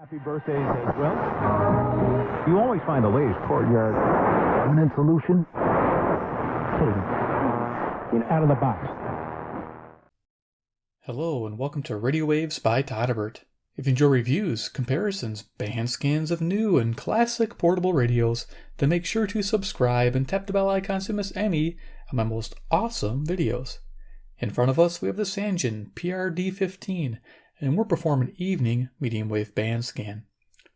Happy birthdays as well. You always find the latest courtyard permanent solution. Out of the box. Hello and welcome to Radio Waves by Todderbert. If you enjoy reviews, comparisons, band scans of new and classic portable radios, then make sure to subscribe and tap the bell icon to miss any of my most awesome videos. In front of us we have the Sangean PR-D15, and we're performing an evening medium wave band scan.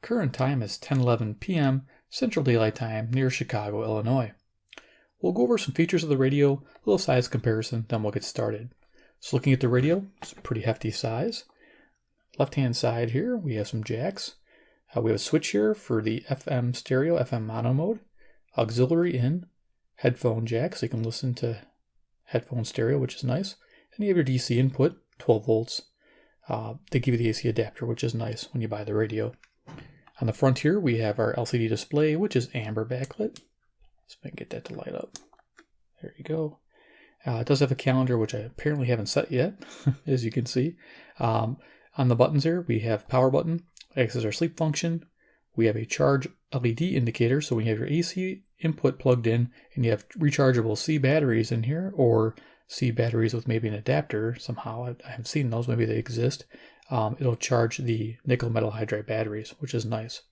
Current time is 10:11 p.m. Central Daylight Time near Chicago, Illinois. We'll go over some features of the radio, a little size comparison, then we'll get started. So looking at the radio, it's a pretty hefty size. Left hand side here, we have some jacks. We have a switch here for the FM stereo, FM mono mode, auxiliary in, headphone jack, so you can listen to headphone stereo, which is nice. And you have your DC input, 12 volts. They give you the AC adapter, which is nice when you buy the radio. On the front here, we have our LCD display, which is amber backlit. So I can get that to light up. There you go. It does have a calendar, which I apparently haven't set yet, as you can see. On the buttons here, we have power button, acts as our sleep function. We have a charge LED indicator, so when you have your AC input plugged in and you have rechargeable C batteries in here, or C batteries with maybe an adapter somehow, I haven't seen those, maybe they exist, it'll charge the nickel metal hydride batteries, which is nice.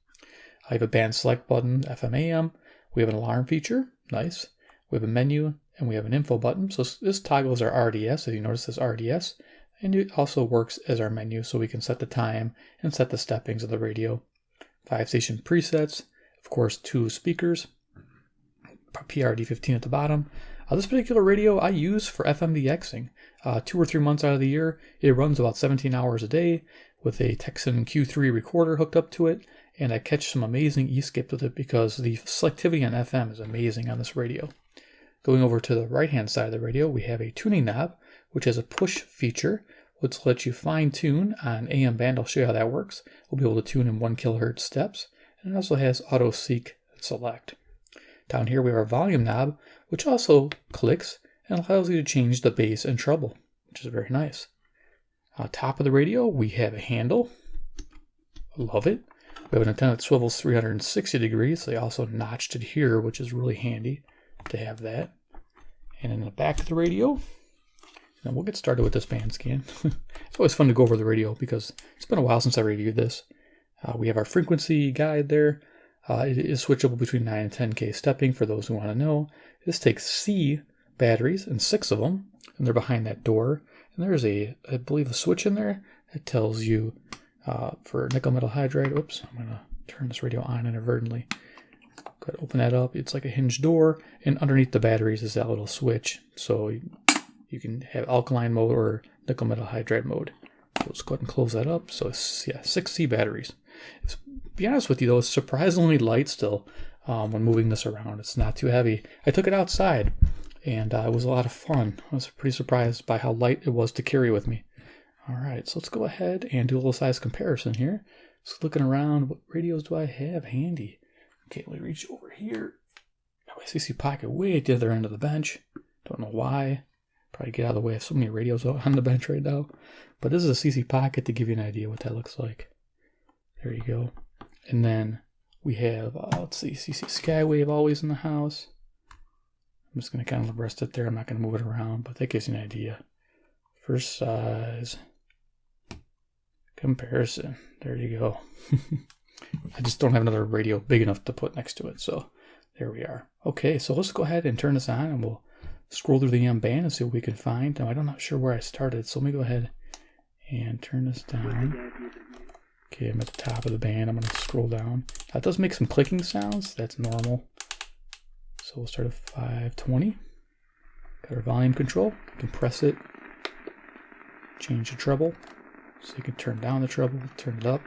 I have a band select button, FM AM. We have an alarm feature, nice. We have a menu, and we have an info button. So this toggles our RDS, as you notice this RDS, and it also works as our menu, so we can set the time and set the steppings of the radio. 5 station presets, of course 2 speakers, PR-D15 at the bottom. This particular radio I use for FM DXing. 2 or 3 months out of the year, it runs about 17 hours a day with a Texan Q3 recorder hooked up to it, and I catch some amazing E-skips with it because the selectivity on FM is amazing on this radio. Going over to the right-hand side of the radio, we have a tuning knob, which has a push feature, which lets you fine-tune on AM band. I'll show you how that works. We'll be able to tune in 1 kHz steps, and it also has auto seek and select. Down here we have our volume knob, which also clicks and allows you to change the bass and treble, which is very nice. On top of the radio, we have a handle. I love it. We have an antenna that swivels 360 degrees. They also notched it here, which is really handy to have that. And in the back of the radio, and we'll get started with this band scan. It's always fun to go over the radio because it's been a while since I reviewed this. We have our frequency guide there. It is switchable between 9 and 10K stepping for those who want to know. This takes C batteries, and 6 of them, and they're behind that door. And there's I believe, a switch in there that tells you for nickel metal hydride. Oops, I'm going to turn this radio on inadvertently. Go ahead, open that up. It's like a hinged door, and underneath the batteries is that little switch. So you can have alkaline mode or nickel metal hydride mode. So let's go ahead and close that up. So yeah, 6 C batteries. To be honest with you though, it's surprisingly light still when moving this around. It's not too heavy. I took it outside and it was a lot of fun. I was pretty surprised by how light it was to carry with me. Alright, so let's go ahead and do a little size comparison here. Just looking around, what radios do I have handy? Okay, let me reach over here. Got my CC pocket way at the other end of the bench. Don't know why. Probably get out of the way. I have so many radios on the bench right now. But this is a CC pocket to give you an idea what that looks like. There you go. And then we have, let's see, CC Skywave always in the house. I'm just going to kind of rest it there. I'm not going to move it around, but that gives you an idea. First size comparison. There you go. I just don't have another radio big enough to put next to it, so there we are. Okay, so let's go ahead and turn this on, and we'll scroll through the AM band and see what we can find. Now, I'm not sure where I started, so let me go ahead and turn this down. Okay, I'm at the top of the band. I'm going to scroll down. It does make some clicking sounds. That's normal. So we'll start at 520. Got our volume control. You can press it. Change the treble. So you can turn down the treble, turn it up.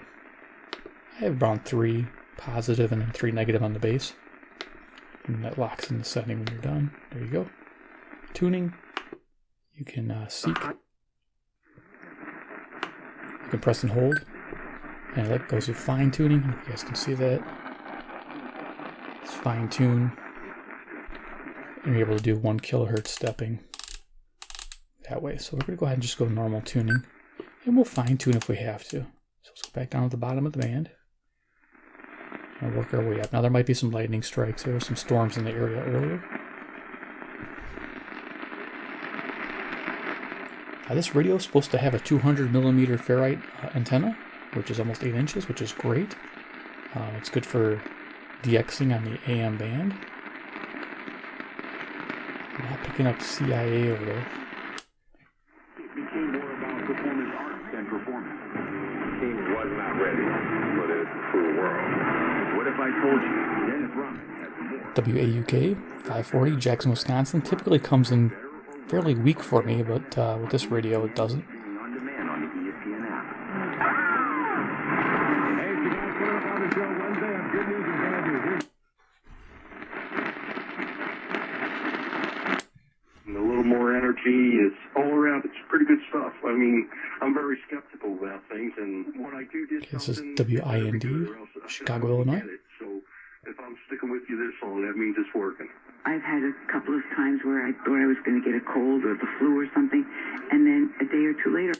I have around 3 positive and then 3 negative on the bass. And that locks in the setting when you're done. There you go. Tuning. You can seek. You can press and hold. And that goes to fine tuning. You guys can see that. It's fine tune. And you're able to do 1 kHz stepping that way. So we're going to go ahead and just go normal tuning. And we'll fine tune if we have to. So let's go back down to the bottom of the band. and work our way up. Now there might be some lightning strikes. There were some storms in the area earlier. This radio is supposed to have a 200mm ferrite antenna, which is almost 8 inches, which is great. It's good for DXing on the AM band. Not picking up CIA over there. It became more about performance art than performance. The team was not ready for this cruel world. What if I told you Dennis Rodman had more? WAUK 540, Jackson, Wisconsin. Typically comes in fairly weak for me, but with this radio it doesn't. On demand on the ESPN app. Hey, if you guys put up on the show Wednesday, I have good news and bad news. A little more energy. It's all around. It's pretty good stuff. I mean, I'm very skeptical about things, and when I do get This is something, WIND, Chicago, Illinois. So if I'm sticking with you this long, that means it's working. I've had a couple of times where I thought I was going to get a cold or the flu or something, and then a day or two later.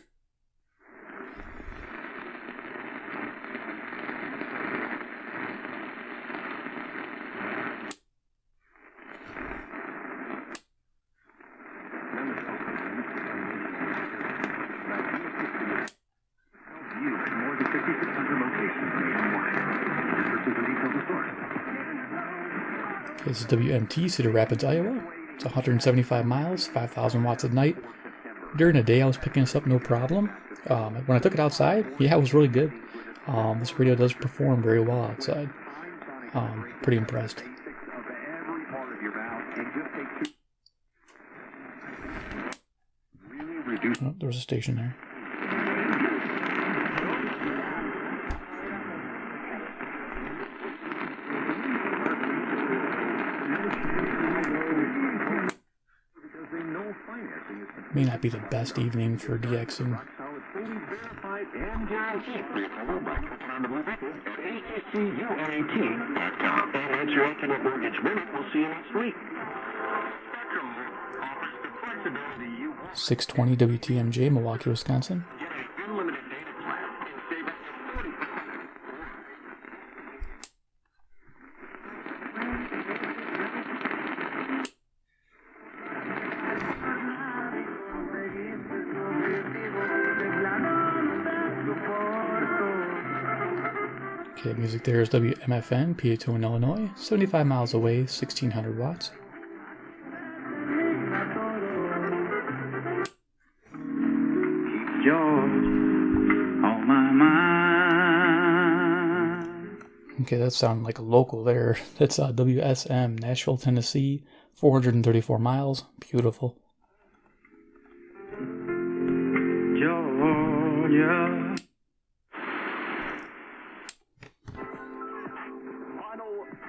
More than 5,600 locations nationwide. Purchase a retail store. This is WMT, Cedar Rapids, Iowa. It's 175 miles, 5,000 watts at night. During the day, I was picking this up no problem. When I took it outside, yeah, it was really good. This radio does perform very well outside. Pretty impressed. Oh, there was a station there. May not be the best evening for DXing. And your ultimate mortgage minute. We'll see you next week. 620 WTMJ, Milwaukee, Wisconsin. Okay, music there is WMFN, Peatone, Illinois, 75 miles away, 1,600 watts. Okay, that sounded like a local there. That's WSM, Nashville, Tennessee, 434 miles. Beautiful. Georgia.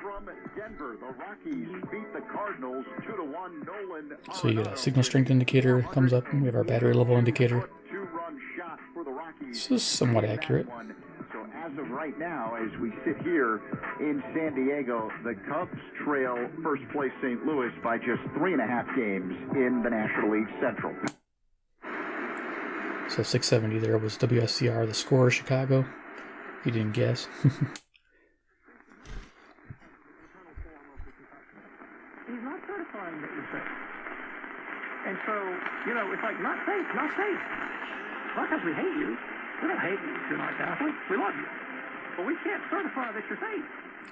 From Denver, the Rockies beat the Cardinals 2-1. Nolan. So you got a signal strength indicator comes up, and we have our battery level indicator. This is somewhat accurate. So as of right now, as we sit here in San Diego, the Cubs trail first place St. Louis by just 3.5 games in the National League Central. So 670 there was WSCR, the score, Chicago. You didn't guess. He's not certifying that you're safe. And so, you know, it's like, not safe, not safe. Not because we hate you. We don't hate you if you're not Catholic. We love you. But we can't certify that you're safe.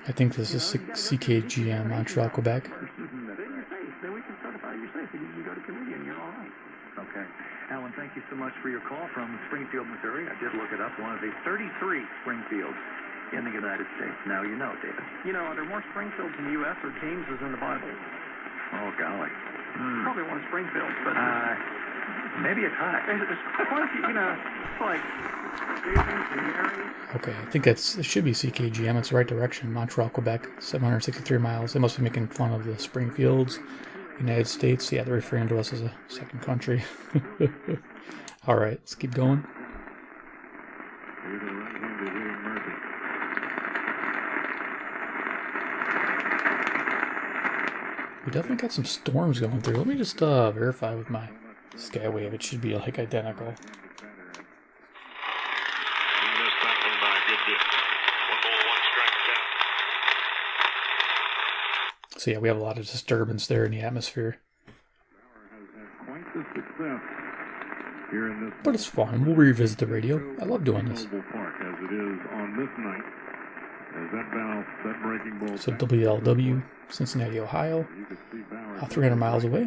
I think this is CKGM, Montreal, Quebec. Then you're safe. Then we can certify you're safe and you can go to committee and you're all right. Okay. Alan, thank you so much for your call from Springfield, Missouri. I did look it up. One of the 33 Springfields in the United States. Now you know, David. You know, are there more Springfields in the U.S. or Jameses in the Bible? Oh, golly. Probably one Springfield, but... Maybe a tie. There's quite a few, you know, it's like... Okay, I think it should be CKGM. It's the right direction. Montreal, Quebec, 763 miles. They must be making fun of the Springfields, United States. Yeah, they're referring to us as a second country. All right, let's keep going. We definitely got some storms going through. Let me just verify with my Skywave. It should be like identical. So yeah, we have a lot of disturbance there in the atmosphere. Quite the success here in this. But it's fun. We'll revisit the radio. I love doing this. Park as it is on this night. As that breaking ball. So WLW, Cincinnati, Ohio, 300 miles away.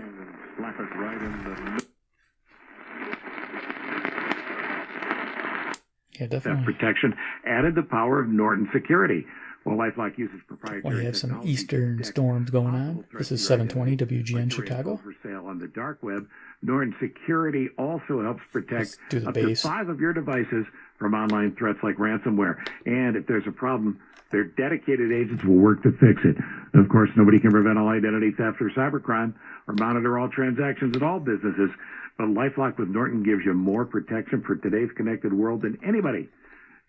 Yeah, definitely. Protection added the power of Norton security. Well, LifeLock uses proprietary. We have some eastern storms going on. This is 720 WGN Chicago. For sale on the dark web. Norton security also helps protect up to 5 of your devices from online threats like ransomware. And if there's a problem, their dedicated agents will work to fix it. Of course, nobody can prevent all identity theft or cybercrime or monitor all transactions at all businesses. But LifeLock with Norton gives you more protection for today's connected world than anybody.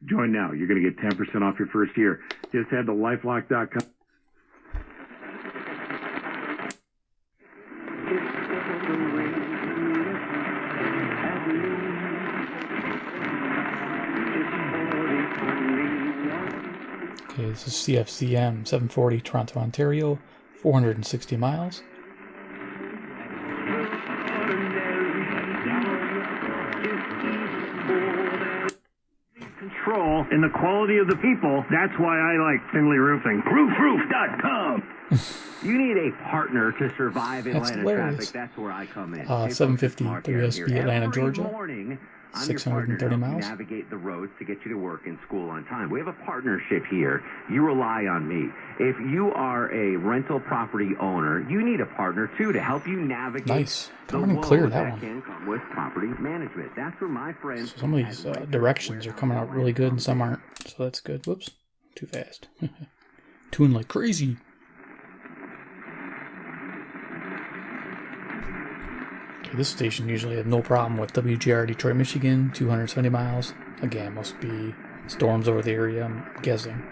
Join now. You're going to get 10% off your first year. Just head to lifelock.com. Okay, this is CFCM 740 Toronto, Ontario, 460 miles. Control in the quality of the people. That's why I like Finley Roofing. Roofroof.com. You need a partner to survive Atlanta hilarious. traffic. That's where I come in. 750 WSB Atlanta, Georgia. Morning, I'm 630 your partner to help miles. you navigate the roads to get you to work and school on time. We have a partnership here. You rely on me. If you are a rental property owner, you need a partner too to help you navigate. Nice. The Come on and woes clear that one. can come with property management. That's where my friends. So some of these directions are coming out really good and some aren't. So that's good. Whoops. Too fast. Tune like crazy. Okay, this station usually have no problem with WGR Detroit, Michigan, 270 miles. Again, must be storms over the area, I'm guessing.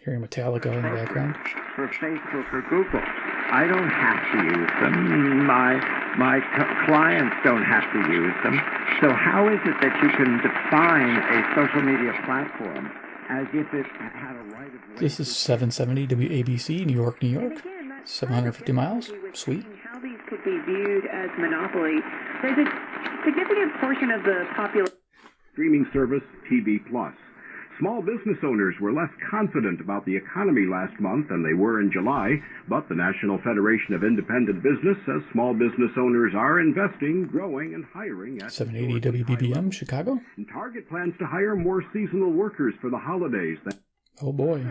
Hearing Metallica in the background. For Facebook or Google. I don't have to use them. My clients don't have to use them. So how is it that you can define a social media platform as if it had a right of way? This is 770 WABC, New York, New York. 750 miles. Sweet. How these could be viewed as monopoly. There's a significant portion of the population. Streaming service TV Plus. Small business owners were less confident about the economy last month than they were in July, but the National Federation of Independent Business says small business owners are investing, growing, and hiring at 780 WBBM, Chicago. And Target plans to hire more seasonal workers for the holidays. Oh boy.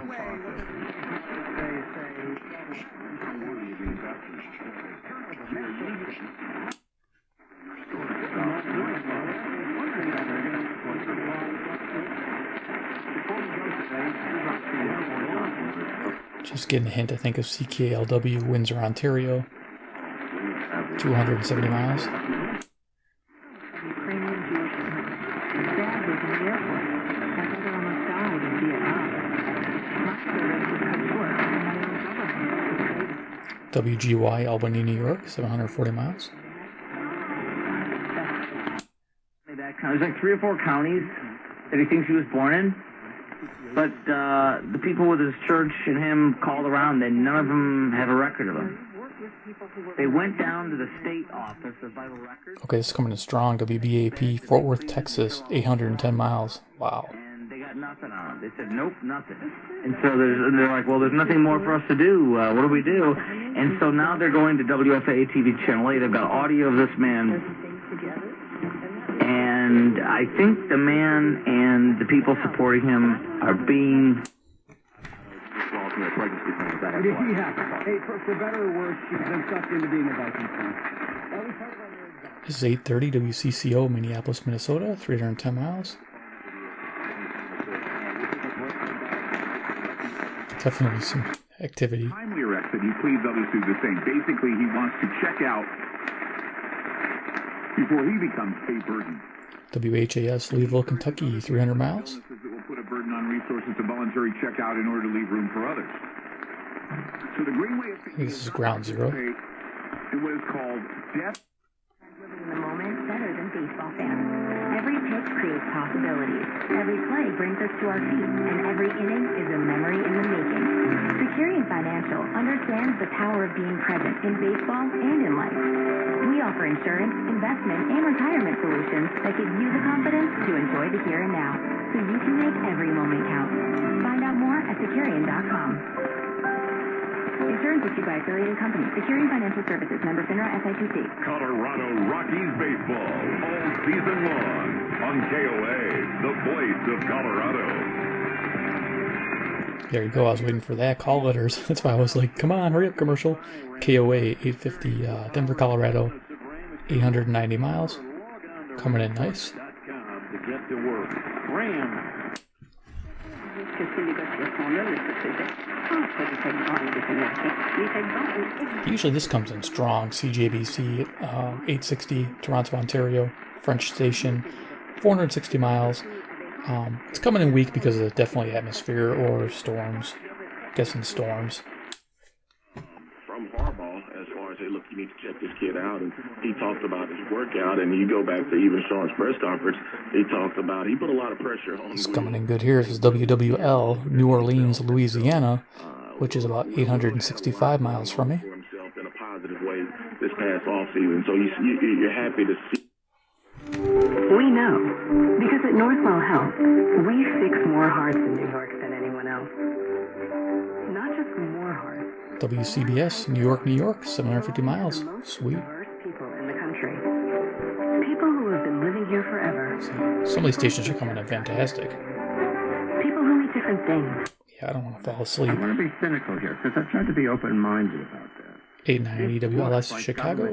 Just getting a hint, I think, of CKLW, Windsor, Ontario. 270 miles. WGY, Albany, New York, 740 miles. There's like 3 or 4 counties that he thinks he was born in. But the people with his church and him called around, and none of them have a record of him. They went down to the state office of Vital Records. Okay, this is coming in strong. WBAP, Fort Worth, Texas, 810 miles. Wow. And they got nothing on him. They said, nope, nothing. And so they're like, well, there's nothing more for us to do. What do we do? And so now they're going to WFA TV Channel 8. They've got audio of this man. And I think the man and the people supporting him are being... Hey, for better or worse, she's been sucked into being a Viking fan. This is 830 WCCO, Minneapolis, Minnesota, 310 miles. Definitely some activity. Timely arrest that he pleads others do the same. Basically, he wants to check out before he becomes a burden. WHAS, Louisville, Kentucky, 300 miles. It will put a burden on resources to voluntary check out in order to leave room for others. So the green way of thinking This is ground zero. in what is called death. Living in the moment better than baseball fans. Every pitch creates possibilities. Every play brings us to our feet, and every inning is a memory in the making. Securian Financial understands the power of being present in baseball and in life. We offer insurance, investment, and retirement solutions that give you the confidence to enjoy the here and now, so you can make every moment count. Find out more at Securian.com. Insurance issued by affiliated company. Securian Financial Services. Member FINRA SIPC. Colorado Rockies baseball all season long on KOA, the voice of Colorado. There you go. I was waiting for that. Call letters. That's why I was like, come on, hurry up, commercial. KOA 850 Denver, Colorado. 890 miles. Coming in nice. Usually this comes in strong. CJBC 860 Toronto, Ontario. French station. 460 miles. It's coming in weak because of definitely atmosphere or storms. I'm guessing storms. From Harbaugh, as far as, hey, look, you need to check this kid out. And he talked about his workout, and you go back to even Sean's press conference, he talked about, he put a lot of pressure on. It's coming in good here. This is WWL, New Orleans, Louisiana, which is about 865 miles from me. Himself in a positive way this past offseason. So you're happy to see. We know, because at Northwell Health, we fix more hearts in New York than anyone else. Not just more hearts. WCBS, New York, New York, 750 miles. Sweet. Diverse people in the country. People who have been living here forever. Some of these stations are coming in fantastic. People who eat different things. Yeah, I don't want to fall asleep. I want to be cynical here, because I've tried to be open-minded about that. 890 WLS Chicago.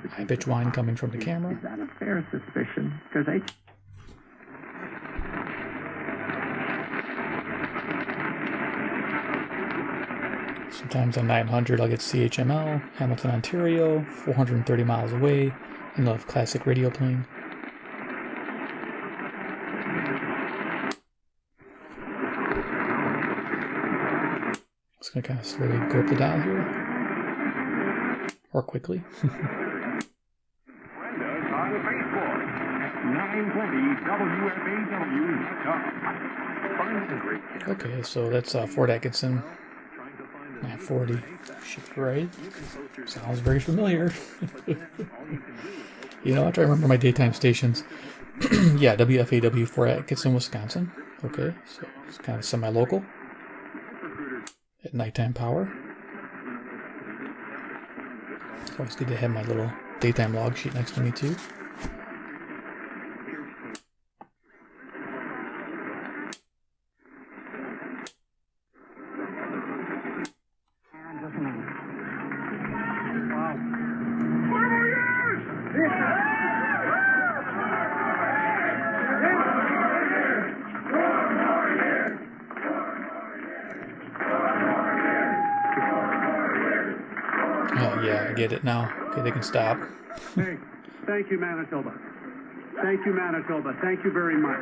High pitch whine coming from the camera. Is that a fair suspicion? Because I... Sometimes on 900 I'll get CHML, Hamilton, Ontario, 430 miles away, and they'll have classic radio playing. Just gonna kind of slowly go up the dial here. Or quickly. Okay, so that's Fort Atkinson. 940. Shift right. Sounds very familiar. You know, I try to remember my daytime stations. Yeah, WFAW Fort Atkinson, Wisconsin. Okay, so it's kind of semi-local. At nighttime power. It's always good to have my little daytime log sheet next to me too. Oh yeah, I get it now. Okay, they can stop. Hey, thank you, Manitoba. Thank you, Manitoba. Thank you very much.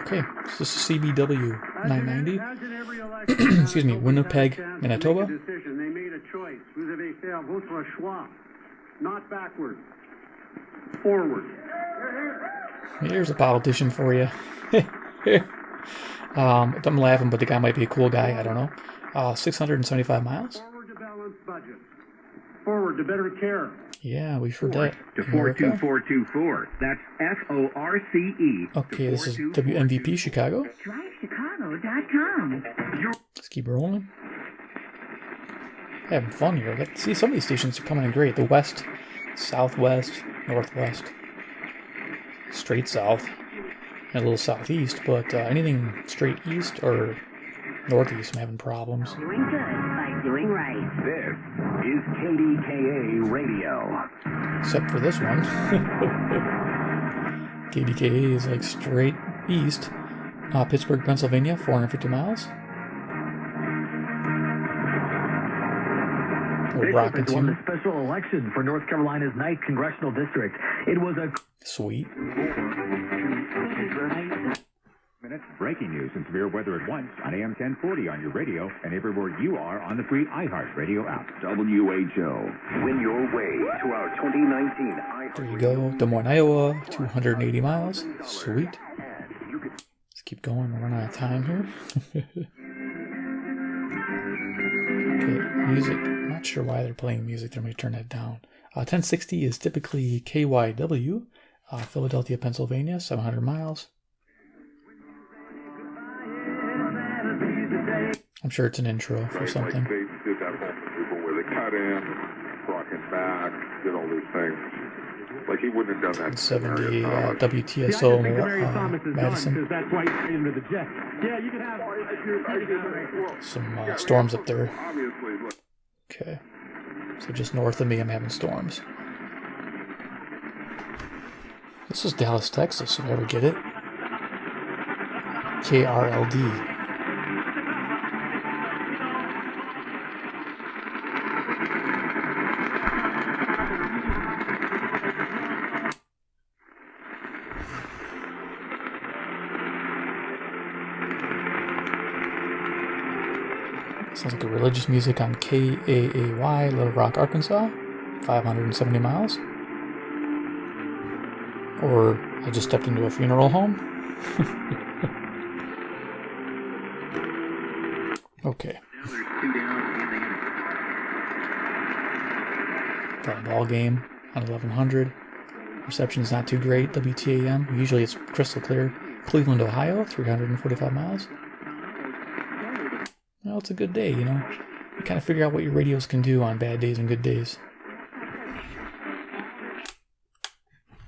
Okay, so this is CBW 990. Excuse me, Winnipeg, Manitoba. They made a choice. Vous avez fait votre choix. Not backward. Forward. Here's a politician for you. I'm laughing, but the guy might be a cool guy. I don't know. 675 miles. Forward to balanced budget. Forward to better care. Yeah, we've heard that. To 42424. That's FORCE. Okay, this is WMVP Chicago. DriveChicago.com. Let's keep rolling. Having fun here. See, some of these stations are coming in great. The west, southwest, northwest, straight south, and a little southeast. But anything straight east or northeast, I'm having problems. Doing good by doing right. This is KDKA Radio. Except for this one. KDKA is like straight east. Pittsburgh, Pennsylvania, 450 miles. Rockin won the special election for North Carolina's 9th Congressional District. It was a... Sweet. minutes, breaking news and severe weather at once on AM 1040 on your radio and everywhere you are on the free iHeartRadio app. WHO. Win your way to our 2019 iHeart. There you go. Des Moines, Iowa, 280 miles. Sweet. Let's keep going. We're running out of time here. Okay, music. I'm not sure why they're playing music. They're going to turn that down. 1060 is typically KYW, Philadelphia, Pennsylvania, 700 miles. I'm sure it's an intro for something. Like they did that whole maneuver where they cut in, Rockin back, did all these things. Like he wouldn't have done that. 70 WTSO Madison. That's why you into the jet. Yeah, you can have some storms up there. Okay. So just north of me, I'm having storms. This is Dallas, Texas, if I ever get it. KRLD. Sounds like a religious music on KAAY, Little Rock, Arkansas, 570 miles. Or I just stepped into a funeral home. Okay. Got a ball game on 1100. Reception's not too great. WTAM. Usually it's crystal clear. Cleveland, Ohio, 345 miles. Well, it's a good day, you know. You kind of figure out what your radios can do on bad days and good days.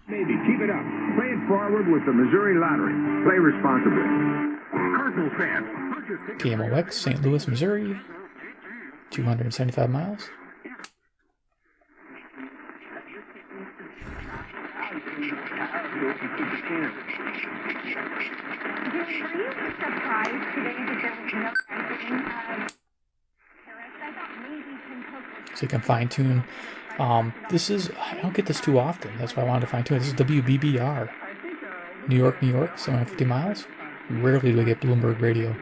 Maybe keep it up. Play it forward with the Missouri Lottery. Play responsibly. Cardinal fans. KMOX, St. Louis, Missouri, 275 miles. So you can fine tune. This is, I don't get this too often. That's why I wanted to fine tune it. This is WBBR. New York, New York, 750 miles. Rarely do I get Bloomberg radio.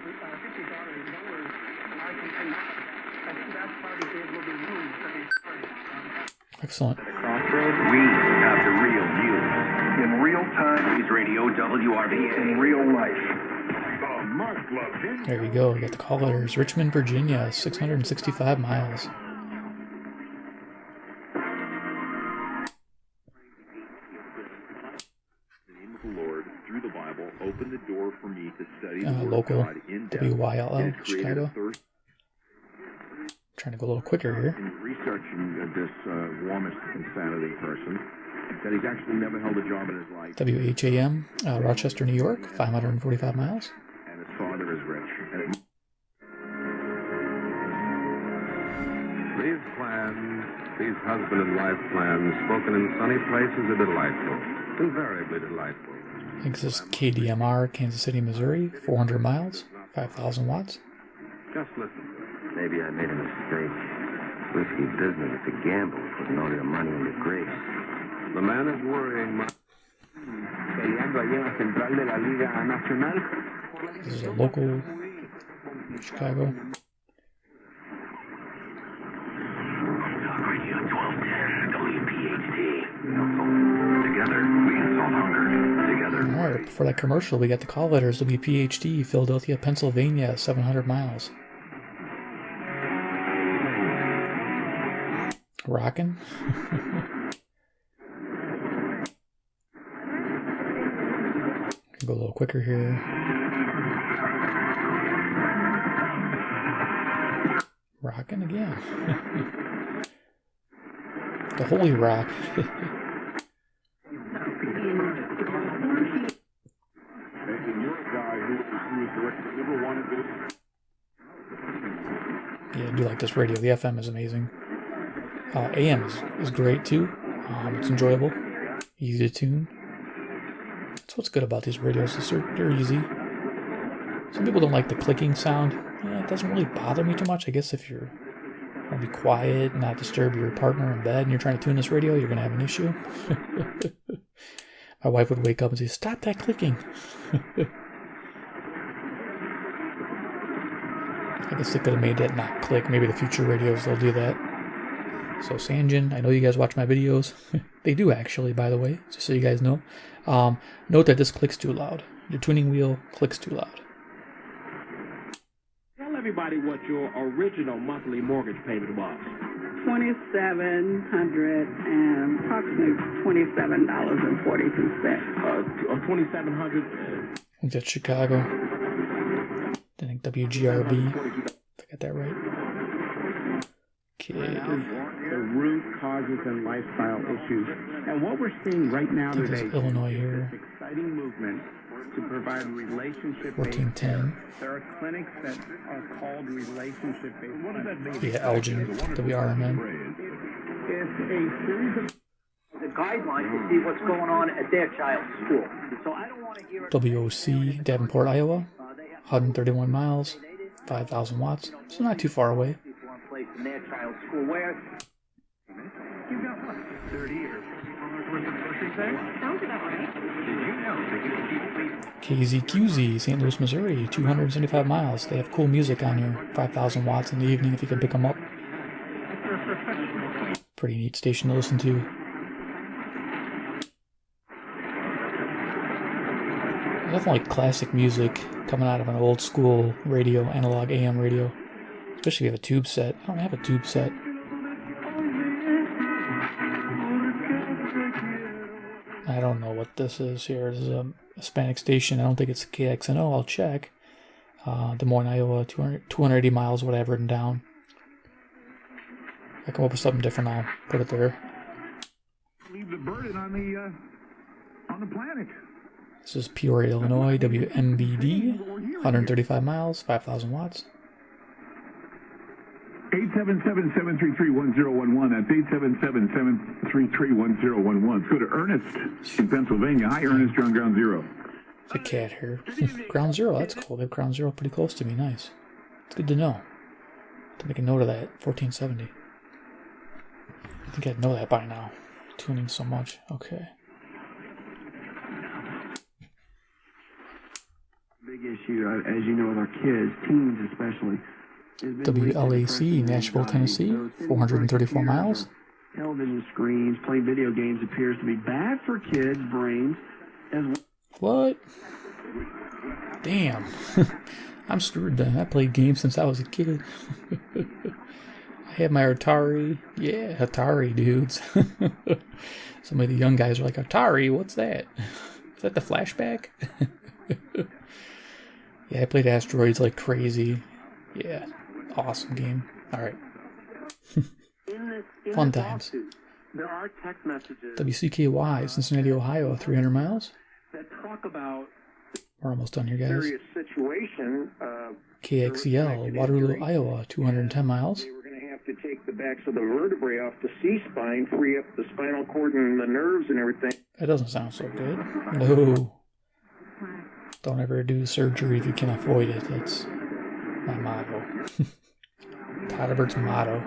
Excellent. Crossroads, we have the real news. In real time, is radio WRB in real life. There you go. You got the call letters. Richmond, Virginia, 665 miles. Local WYLL, Chicago. Trying to go a little quicker here. Researching this warmest insanity person said he's actually never held a job in his life. WHAM, Rochester, New York, 545 miles. And his father is rich. These plans, these husband and wife plans, spoken in sunny places, are delightful. Invariably delightful. I think this is KDMR, Kansas City, Missouri, 400 miles, 5,000 watts. Just listen. Maybe I made a mistake. Whiskey business is a gamble, putting all your money into grace. The man is worrying. This is a local Chicago. Radio 1210 WPHT. Together, we can solve hunger. Together. All right, for that commercial, we got the call letters. WPHT, Philadelphia, Pennsylvania, 700 miles. Rockin. Go a little quicker here. Rockin' again. The Holy Rock. Yeah, I do like this radio. The FM is amazing. AM is great too. It's enjoyable, easy to tune. That's what's good about these radios. They're easy. Some people don't like the clicking sound. Yeah, it doesn't really bother me too much. I guess if you're trying to be quiet and not disturb your partner in bed and you're trying to tune this radio, you're going to have an issue. My wife would wake up and say, "Stop that clicking." guess they could have made that not click. Maybe the future radios will do that. So Sangean, I know you guys watch my videos. They do actually, by the way, just so you guys know. Note that this clicks too loud. Your tuning wheel clicks too loud. Tell everybody what your original monthly mortgage payment was. $2,700 and approximately $27.42. $2,700. I think that's Chicago. I think WGRB. If I got that right. Okay. The root causes and lifestyle issues. And what we're seeing right now today is Illinois here. Exciting movement to provide relationship-based 1410. There are clinics that are called relationship-based. What does that mean? Yeah, Elgin, WRMN. It's a series of the guidelines to see what's going on at their child's school. So I don't want to hear WOC, Davenport, Iowa. 131 miles, 5,000 watts. So not too far away. in their child's school. Where you've got what, 30 years? Sounds about right. Did you know that you can keep KZQZ, St. Louis, Missouri, 275 miles. They have cool music on here. 5,000 watts in the evening if you can pick them up. Pretty neat station to listen to. Definitely classic music coming out of an old school radio, analog AM radio. Especially if you have a tube set. I don't have a tube set. I don't know what this is here. This is a Hispanic station. I don't think it's KXNO. I'll check. Des Moines, Iowa, 280 miles, what I have written down. If I come up with something different, I'll put it there. leave the burden on the planet. This is Peoria, Illinois, WMBD, 135 miles, 5,000 watts. 877-733-1011. That's 877-733-1011. Let's go to Ernest in Pennsylvania. Hi, Ernest. You're on Ground Zero. There's a cat here. Ground Zero, that's cool. They have Ground Zero pretty close to me. Nice. It's good to know. To make a note of that. 1470. I think I'd know that by now. Tuning so much. Okay. Big issue, as you know, with our kids, teens especially. WLAC, Nashville, Tennessee, 434 miles. Television screens, playing video games appears to be bad for kids' brains as well. What? Damn. I'm screwed then. I played games since I was a kid. I had my Atari. Yeah, Atari, dudes. Some of the young guys are like, Atari, what's that? Is that the flashback? Yeah, I played Asteroids like crazy. Yeah, awesome game. Alright. Fun times. There are text messages WCKY, Cincinnati, Ohio, 300 miles. that talk about We're almost done here, guys. serious situation. KXEL, Waterloo, Iowa, 210 miles. We're going to have to take the backs of the vertebrae off the C-spine, free up the spinal cord and the nerves and everything. That doesn't sound so good. No. Don't ever do surgery if you can avoid it. That's my motto. Todderbert's motto.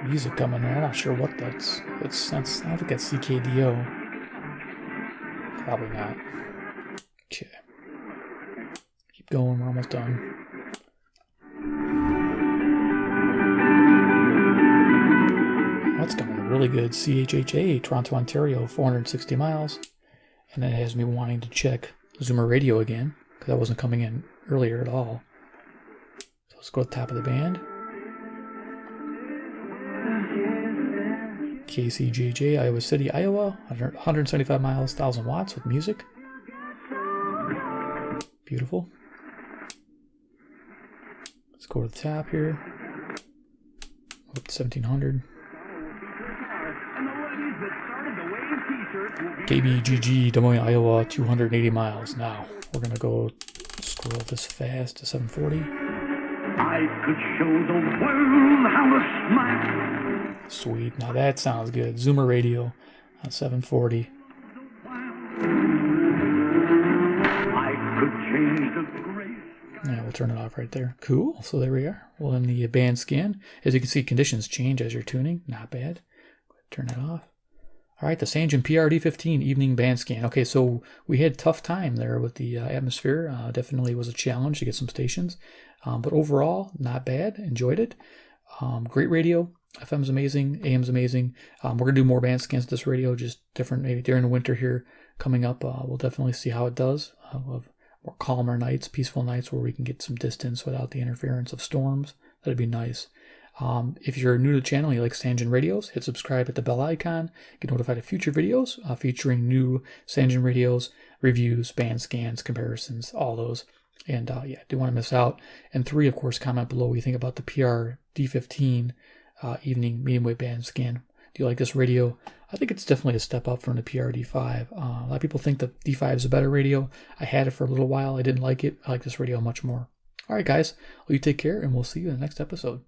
Music coming there. I'm not sure what that's. I don't think that's CKDO. Probably not. Okay. Keep going. We're almost done. That's coming really good. CHHA, Toronto, Ontario, 460 miles. And then it has me wanting to check Zoomer Radio again, because that wasn't coming in earlier at all. So let's go to the top of the band. KCJJ, Iowa City, Iowa, 175 miles, 1,000 watts with music. Beautiful. Let's go to the top here. Up to 1,700. KBGG, Des Moines, Iowa, 280 miles. Now, we're going to go scroll this fast to 740. I could show the world how to smile. Sweet. Now that sounds good. Zoomer Radio on 740. I could change the gray. Yeah, we'll turn it off right there. Cool. So there we are. Well, in the band scan, as you can see, conditions change as you're tuning. Not bad. Turn that off. All right, the Sangean PR-D15 evening band scan. Okay, so we had a tough time there with the atmosphere. Definitely was a challenge to get some stations. But overall, not bad. Enjoyed it. Great radio. FM's amazing. AM's amazing. We're going to do more band scans with this radio, just different maybe during the winter here coming up. We'll definitely see how it does. We'll have more calmer nights, peaceful nights where we can get some distance without the interference of storms. That'd be nice. If you're new to the channel and you like Sangean radios, hit subscribe, hit the bell icon, get notified of future videos featuring new Sangean radios, reviews, band scans, comparisons, all those. And yeah, don't want to miss out. And 3, of course, comment below what you think about the PR-D15 evening medium wave band scan. Do you like this radio? I think it's definitely a step up from the PR-D5. A lot of people think the D5 is a better radio. I had it for a little while. I didn't like it. I like this radio much more. All right, guys. Well, you take care, and we'll see you in the next episode.